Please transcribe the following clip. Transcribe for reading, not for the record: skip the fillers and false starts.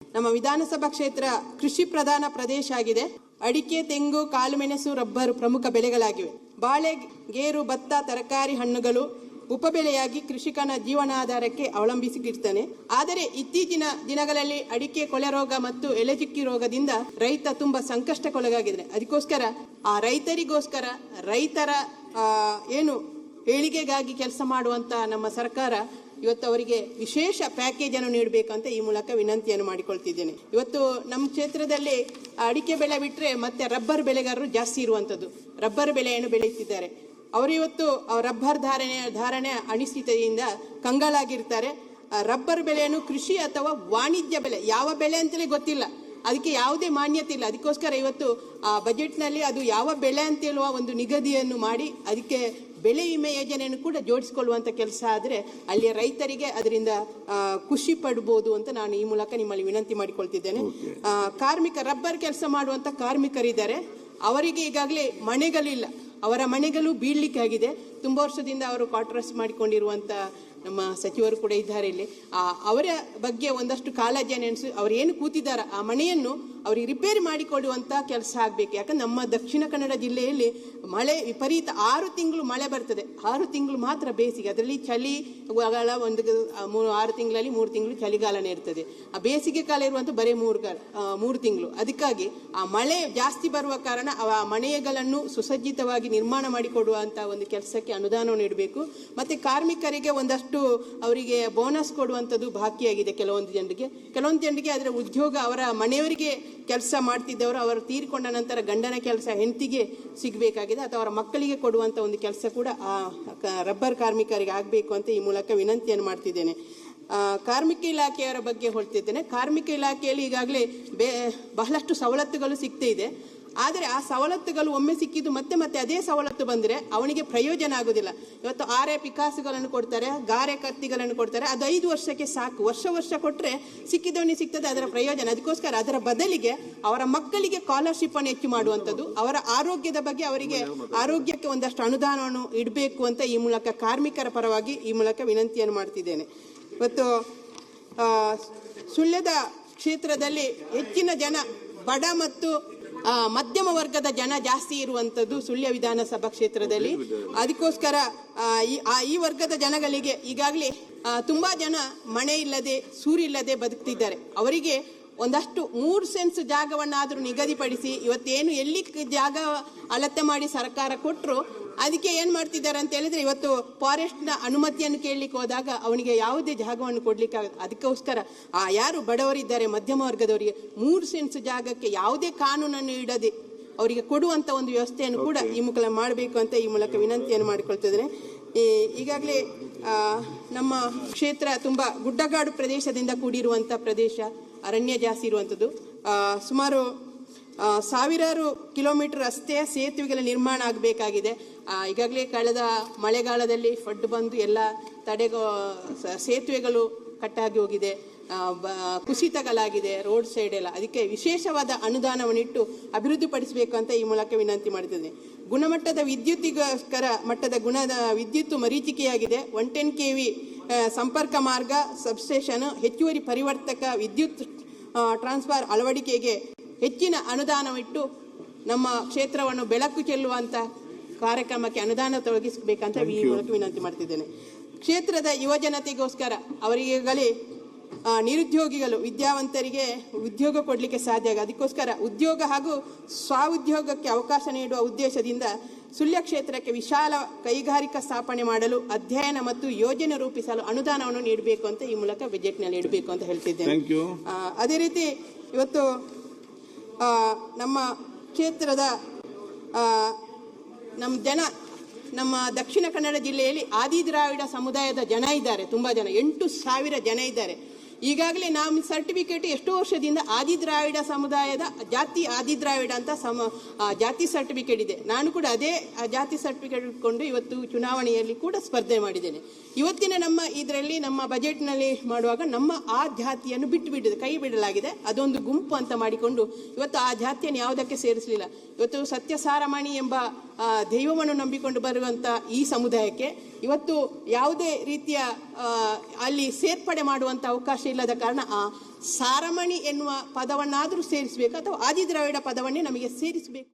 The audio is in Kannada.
ನಮ್ಮ ವಿಧಾನಸಭಾ ಕ್ಷೇತ್ರ ಕೃಷಿ ಪ್ರಧಾನ ಪ್ರದೇಶ ಆಗಿದೆ. ಅಡಿಕೆ, ತೆಂಗು, ಕಾಳುಮೆಣಸು, ರಬ್ಬರು ಪ್ರಮುಖ ಬೆಳೆಗಳಾಗಿವೆ. ಬಾಳೆ, ಗೇರು, ಭತ್ತ, ತರಕಾರಿ, ಹಣ್ಣುಗಳು ಉಪಬೆಳೆಯಾಗಿ ಕೃಷಿಕನ ಜೀವನಾಧಾರಕ್ಕೆ ಅವಲಂಬಿಸಿರ್ತಾನೆ. ಆದರೆ ಇತ್ತೀಚಿನ ದಿನಗಳಲ್ಲಿ ಅಡಿಕೆ ಕೊಳೆ ರೋಗ ಮತ್ತು ಎಲೆಚುಕ್ಕಿ ರೋಗದಿಂದ ರೈತ ತುಂಬಾ ಸಂಕಷ್ಟಕ್ಕೊಳಗಾಗಿದ್ದಾನೆ. ಅದಕ್ಕೋಸ್ಕರ ಆ ರೈತರಿಗೋಸ್ಕರ ರೈತರ ಏನು ಏಳಿಗೆಗಾಗಿ ಕೆಲಸ ಮಾಡುವಂತ ನಮ್ಮ ಸರ್ಕಾರ ಇವತ್ತು ಅವರಿಗೆ ವಿಶೇಷ ಪ್ಯಾಕೇಜ್ ಅನ್ನು ನೀಡಬೇಕಂತ ಈ ಮೂಲಕ ವಿನಂತಿಯನ್ನು ಮಾಡಿಕೊಳ್ತಿದ್ದೇನೆ. ಇವತ್ತು ನಮ್ಮ ಕ್ಷೇತ್ರದಲ್ಲಿ ಅಡಿಕೆ ಬೆಳೆ ಬಿಟ್ಟರೆ ಮತ್ತೆ ರಬ್ಬರ್ ಬೆಳೆಗಾರರು ಜಾಸ್ತಿ ಇರುವಂಥದ್ದು. ರಬ್ಬರ್ ಬೆಳೆಯನ್ನು ಬೆಳೆಯುತ್ತಿದ್ದಾರೆ. ಅವರು ಇವತ್ತು ರಬ್ಬರ್ ಧಾರಣೆ ಅನಿಶ್ಚಿತತೆಯಿಂದ ಕಂಗಾಲಾಗಿರ್ತಾರೆ. ರಬ್ಬರ್ ಬೆಳೆಯನ್ನು ಕೃಷಿ ಅಥವಾ ವಾಣಿಜ್ಯ ಬೆಳೆ, ಯಾವ ಬೆಳೆ ಅಂತಲೇ ಗೊತ್ತಿಲ್ಲ, ಅದಕ್ಕೆ ಯಾವುದೇ ಮಾನ್ಯತೆ ಇಲ್ಲ. ಅದಕ್ಕೋಸ್ಕರ ಇವತ್ತು ಆ ಬಜೆಟ್ನಲ್ಲಿ ಅದು ಯಾವ ಬೆಳೆ ಅಂತ ಹೇಳುವ ಒಂದು ನಿಗದಿಯನ್ನು ಮಾಡಿ ಅದಕ್ಕೆ ಬೆಳೆ ವಿಮೆ ಯೋಜನೆಯನ್ನು ಕೂಡ ಜೋಡಿಸಿಕೊಳ್ಳುವಂಥ ಕೆಲಸ ಆದರೆ ಅಲ್ಲಿಯ ರೈತರಿಗೆ ಅದರಿಂದ ಖುಷಿ ಪಡ್ಬೋದು ಅಂತ ನಾನು ಈ ಮೂಲಕ ನಿಮ್ಮಲ್ಲಿ ವಿನಂತಿ ಮಾಡಿಕೊಳ್ತಿದ್ದೇನೆ. ರಬ್ಬರ್ ಕೆಲಸ ಮಾಡುವಂಥ ಕಾರ್ಮಿಕರಿದ್ದಾರೆ. ಅವರಿಗೆ ಈಗಾಗಲೇ ಮನೆಗಳಿಲ್ಲ, ಅವರ ಮನೆಗಳು ಬೀಳ್ಲಿಕ್ಕೆ ಆಗಿದೆ. ತುಂಬ ವರ್ಷದಿಂದ ಅವರು ಕ್ವಾರ್ಟರ್ಸ್ ಮಾಡಿಕೊಂಡಿರುವಂಥ ನಮ್ಮ ಸಚಿವರು ಕೂಡ ಇದ್ದಾರೆ ಇಲ್ಲಿ. ಅವರ ಬಗ್ಗೆ ಒಂದಷ್ಟು ಕಾಳಜಿಯನ್ನು ಎಣಿಸಿ ಅವರು ಏನು ಕೂತಿದ್ದಾರೆ ಆ ಮನೆಯನ್ನು ಅವರಿಗೆ ರಿಪೇರಿ ಮಾಡಿಕೊಡುವಂಥ ಕೆಲಸ ಆಗಬೇಕು. ಯಾಕಂದ್ರೆ ನಮ್ಮ ದಕ್ಷಿಣ ಕನ್ನಡ ಜಿಲ್ಲೆಯಲ್ಲಿ ಮಳೆ ವಿಪರೀತ, 6 ತಿಂಗಳು ಮಳೆ ಬರ್ತದೆ, 6 ತಿಂಗಳು ಮಾತ್ರ ಬೇಸಿಗೆ. ಅದರಲ್ಲಿ ಚಳಿಗಾಲ ಒಂದು 6 ತಿಂಗಳಲ್ಲಿ 3 ತಿಂಗಳು ಚಳಿಗಾಲನೇ ಇರ್ತದೆ. ಆ ಬೇಸಿಗೆ ಕಾಲ ಇರುವಂಥ ಬರೀ 3 ತಿಂಗಳು. ಅದಕ್ಕಾಗಿ ಆ ಮಳೆ ಜಾಸ್ತಿ ಬರುವ ಕಾರಣ ಆ ಮನೆಗಳನ್ನು ಸುಸಜ್ಜಿತವಾಗಿ ನಿರ್ಮಾಣ ಮಾಡಿಕೊಡುವಂಥ ಒಂದು ಕೆಲಸಕ್ಕೆ ಅನುದಾನವನ್ನು ನೀಡಬೇಕು. ಮತ್ತು ಕಾರ್ಮಿಕರಿಗೆ ಒಂದಷ್ಟು ಅವರಿಗೆ ಬೋನಸ್ ಕೊಡುವಂಥದ್ದು ಬಾಕಿಯಾಗಿದೆ. ಕೆಲವೊಂದು ಜನರಿಗೆ ಅದರ ಉದ್ಯೋಗ ಅವರ ಮನೆಯವರಿಗೆ ಕೆಲಸ ಮಾಡ್ತಿದ್ದವರು ಅವರು ತೀರಿಕೊಂಡ ನಂತರ ಗಂಡನ ಕೆಲಸ ಹೆಂಡತಿಗೆ ಸಿಗಬೇಕಾಗಿದೆ ಅಥವಾ ಅವರ ಮಕ್ಕಳಿಗೆ ಕೊಡುವಂಥ ಒಂದು ಕೆಲಸ ಕೂಡ ಆ ರಬ್ಬರ್ ಕಾರ್ಮಿಕರಿಗೆ ಆಗಬೇಕು ಅಂತ ಈ ಮೂಲಕ ವಿನಂತಿಯನ್ನು ಮಾಡ್ತಿದ್ದೇನೆ. ಕಾರ್ಮಿಕ ಇಲಾಖೆಯವರ ಬಗ್ಗೆ ಹೇಳ್ತಿದ್ದೇನೆ. ಕಾರ್ಮಿಕ ಇಲಾಖೆಯಲ್ಲಿ ಈಗಾಗಲೇ ಬಹಳಷ್ಟು ಸವಲತ್ತುಗಳು ಸಿಗ್ತಾ ಇದೆ. ಆದರೆ ಆ ಸವಲತ್ತುಗಳು ಒಮ್ಮೆ ಸಿಕ್ಕಿದ್ದು ಮತ್ತೆ ಅದೇ ಸವಲತ್ತು ಬಂದರೆ ಅವನಿಗೆ ಪ್ರಯೋಜನ ಆಗೋದಿಲ್ಲ. ಇವತ್ತು ಆರೆ ಪಿಕಾಸುಗಳನ್ನು ಕೊಡ್ತಾರೆ, ಗಾರೆ ಕತ್ತಿಗಳನ್ನು ಕೊಡ್ತಾರೆ, ಅದು 5 ವರ್ಷಕ್ಕೆ ಸಾಕು. ವರ್ಷ ಕೊಟ್ಟರೆ ಸಿಕ್ಕಿದವನಿಗೆ ಸಿಗ್ತದೆ, ಅದರ ಪ್ರಯೋಜನ. ಅದಕ್ಕೋಸ್ಕರ ಅದರ ಬದಲಿಗೆ ಅವರ ಮಕ್ಕಳಿಗೆ ಸ್ಕಾಲರ್ಶಿಪ್ ಅನ್ನು ಹೆಚ್ಚು ಮಾಡುವಂಥದ್ದು, ಅವರ ಆರೋಗ್ಯದ ಬಗ್ಗೆ ಅವರಿಗೆ ಆರೋಗ್ಯಕ್ಕೆ ಒಂದಷ್ಟು ಅನುದಾನವನ್ನು ಇಡಬೇಕು ಅಂತ ಈ ಮೂಲಕ ಕಾರ್ಮಿಕರ ಪರವಾಗಿ ಈ ಮೂಲಕ ವಿನಂತಿಯನ್ನು ಮಾಡ್ತಿದ್ದೇನೆ. ಇವತ್ತು ಸುಳ್ಯದ ಕ್ಷೇತ್ರದಲ್ಲಿ ಹೆಚ್ಚಿನ ಜನ ಬಡ ಮತ್ತು ಮಧ್ಯಮ ವರ್ಗದ ಜನ ಜಾಸ್ತಿ ಇರುವಂಥದ್ದು ಸುಳ್ಯ ವಿಧಾನಸಭಾ ಕ್ಷೇತ್ರದಲ್ಲಿ. ಅದಕ್ಕೋಸ್ಕರ ಈ ವರ್ಗದ ಜನಗಳಿಗೆ ಈಗಾಗಲೇ ತುಂಬಾ ಜನ ಮನೆ ಇಲ್ಲದೆ ಸೂರಿಲ್ಲದೆ ಬದುಕ್ತಿದ್ದಾರೆ. ಅವರಿಗೆ ಒಂದಷ್ಟು 3 ಸೆನ್ಸ್ ಜಾಗವನ್ನಾದರೂ ನಿಗದಿಪಡಿಸಿ, ಇವತ್ತೇನು ಎಲ್ಲಿ ಜಾಗ ಅಳತೆ ಮಾಡಿ ಸರ್ಕಾರ ಕೊಟ್ಟರು ಅದಕ್ಕೆ ಏನು ಮಾಡ್ತಿದ್ದಾರೆ ಅಂತ ಹೇಳಿದ್ರೆ, ಇವತ್ತು ಫಾರೆಸ್ಟ್ನ ಅನುಮತಿಯನ್ನು ಕೇಳಲಿಕ್ಕೆ ಹೋದಾಗ ಅವನಿಗೆ ಯಾವುದೇ ಜಾಗವನ್ನು ಕೊಡ್ಲಿಕ್ಕೆ ಅದಕ್ಕೋಸ್ಕರ ಯಾರು ಬಡವರಿದ್ದಾರೆ ಮಧ್ಯಮ ವರ್ಗದವರಿಗೆ 3 ಸೆನ್ಸ್ ಜಾಗಕ್ಕೆ ಯಾವುದೇ ಕಾನೂನನ್ನು ಇಡದೆ ಅವರಿಗೆ ಕೊಡುವಂಥ ಒಂದು ವ್ಯವಸ್ಥೆಯನ್ನು ಕೂಡ ಈ ಮೂಲಕ ಮಾಡಬೇಕು ಅಂತ ಈ ಮೂಲಕ ವಿನಂತಿಯನ್ನು ಮಾಡಿಕೊಳ್ತಿದ್ದೇನೆ. ಈಗಾಗಲೇ ನಮ್ಮ ಕ್ಷೇತ್ರ ತುಂಬ ಗುಡ್ಡಗಾಡು ಪ್ರದೇಶದಿಂದ ಕೂಡಿರುವಂಥ ಪ್ರದೇಶ, ಅರಣ್ಯ ಜಾಸ್ತಿ ಇರುವಂಥದ್ದು. ಸುಮಾರು ಸಾವಿರಾರು ಕಿಲೋಮೀಟರ್ ರಸ್ತೆ ಸೇತುವೆಗಳ ನಿರ್ಮಾಣ ಆಗಬೇಕಾಗಿದೆ. ಈಗಾಗಲೇ ಕಳೆದ ಮಳೆಗಾಲದಲ್ಲಿ ಫಡ್ ಬಂದು ಎಲ್ಲ ಸೇತುವೆಗಳು ಕಟ್ಟಾಗಿ ಹೋಗಿದೆ, ಕುಸಿತಗಳಾಗಿದೆ ರೋಡ್ ಸೈಡ್ ಎಲ್ಲ. ಅದಕ್ಕೆ ವಿಶೇಷವಾದ ಅನುದಾನವನ್ನಿಟ್ಟು ಅಭಿವೃದ್ಧಿಪಡಿಸಬೇಕು ಅಂತ ಈ ಮೂಲಕ ವಿನಂತಿ ಮಾಡಿದ್ದೇನೆ. ಗುಣಮಟ್ಟದ ವಿದ್ಯುತ್ತಿಗೋಸ್ಕರ ಗುಣದ ವಿದ್ಯುತ್ ಮರೀಚಿಕೆಯಾಗಿದೆ. 110 kV ಸಂಪರ್ಕ ಮಾರ್ಗ, ಸಬ್ಸ್ಟೇಷನ್, ಹೆಚ್ಚುವರಿ ಪರಿವರ್ತಕ, ವಿದ್ಯುತ್ ಟ್ರಾನ್ಸ್ಫಾರ್ ಅಳವಡಿಕೆಗೆ ಹೆಚ್ಚಿನ ಅನುದಾನವಿಟ್ಟು ನಮ್ಮ ಕ್ಷೇತ್ರವನ್ನು ಬೆಳಕು ಚೆಲ್ಲುವಂಥ ಕಾರ್ಯಕ್ರಮಕ್ಕೆ ಅನುದಾನ ತೊಡಗಿಸಬೇಕಂತ ಈ ಮೂಲಕ ವಿನಂತಿ ಮಾಡ್ತಿದ್ದೇನೆ. ಕ್ಷೇತ್ರದ ಯುವಜನತೆಗೋಸ್ಕರ ಅವರಿಗಾಗಲೇ ನಿರುದ್ಯೋಗಿಗಳು ವಿದ್ಯಾವಂತರಿಗೆ ಉದ್ಯೋಗ ಕೊಡಲಿಕ್ಕೆ ಸಾಧ್ಯ ಆಗ, ಅದಕ್ಕೋಸ್ಕರ ಉದ್ಯೋಗ ಹಾಗೂ ಸ್ವಉದ್ಯೋಗಕ್ಕೆ ಅವಕಾಶ ನೀಡುವ ಉದ್ದೇಶದಿಂದ ಸುಳ್ಯ ಕ್ಷೇತ್ರಕ್ಕೆ ವಿಶಾಲ ಕೈಗಾರಿಕಾ ಸ್ಥಾಪನೆ ಮಾಡಲು ಅಧ್ಯಯನ ಮತ್ತು ಯೋಜನೆ ರೂಪಿಸಲು ಅನುದಾನವನ್ನು ನೀಡಬೇಕು ಅಂತ ಈ ಮೂಲಕ ಬಜೆಟ್ನಲ್ಲಿ ಇಡಬೇಕು ಅಂತ ಹೇಳ್ತಿದ್ದೇನೆ. ಅದೇ ರೀತಿ ಇವತ್ತು ನಮ್ಮ ಕ್ಷೇತ್ರದ ನಮ್ಮ ದಕ್ಷಿಣ ಕನ್ನಡ ಜಿಲ್ಲೆಯಲ್ಲಿ ಆದಿದ್ರಾವಿಡ ಸಮುದಾಯದ ಜನ ಇದ್ದಾರೆ, ತುಂಬಾ ಜನ, 8,000 ಜನ ಇದ್ದಾರೆ. ಈಗಾಗಲೇ ನಮ್ಮ ಸರ್ಟಿಫಿಕೇಟ್ ಎಷ್ಟೋ ವರ್ಷದಿಂದ ಆದಿದ್ರಾವಿಡ ಸಮುದಾಯದ ಜಾತಿ ಆದಿದ್ರಾವಿಡ ಅಂತ ಜಾತಿ ಸರ್ಟಿಫಿಕೇಟ್ ಇದೆ. ನಾನು ಕೂಡ ಅದೇ ಜಾತಿ ಸರ್ಟಿಫಿಕೇಟ್ ಇಟ್ಕೊಂಡು ಇವತ್ತು ಚುನಾವಣೆಯಲ್ಲಿ ಕೂಡ ಸ್ಪರ್ಧೆ ಮಾಡಿದ್ದೇನೆ. ಇವತ್ತಿನ ನಮ್ಮ ಇದರಲ್ಲಿ ನಮ್ಮ ಬಜೆಟ್ನಲ್ಲಿ ಮಾಡುವಾಗ ನಮ್ಮ ಆ ಜಾತಿಯನ್ನು ಕೈ ಬಿಡಲಾಗಿದೆ. ಅದೊಂದು ಗುಂಪು ಅಂತ ಮಾಡಿಕೊಂಡು ಇವತ್ತು ಆ ಜಾತಿಯನ್ನು ಯಾವುದಕ್ಕೆ ಸೇರಿಸಲಿಲ್ಲ. ಇವತ್ತು ಸತ್ಯಸಾರಮಣಿ ಎಂಬ ದೈವವನ್ನು ನಂಬಿಕೊಂಡು ಬರುವಂಥ ಈ ಸಮುದಾಯಕ್ಕೆ ಇವತ್ತು ಯಾವುದೇ ರೀತಿಯ ಅಲ್ಲಿ ಸೇರ್ಪಡೆ ಮಾಡುವಂಥ ಅವಕಾಶ ಇಲ್ಲದ ಕಾರಣ ಆ ಸಾರಮಣಿ ಎನ್ನುವ ಪದವನ್ನಾದರೂ ಸೇರಿಸಬೇಕು ಅಥವಾ ಆದಿದ್ರಾವಿಡ ಪದವನ್ನೇ ನಮಗೆ ಸೇರಿಸಬೇಕು.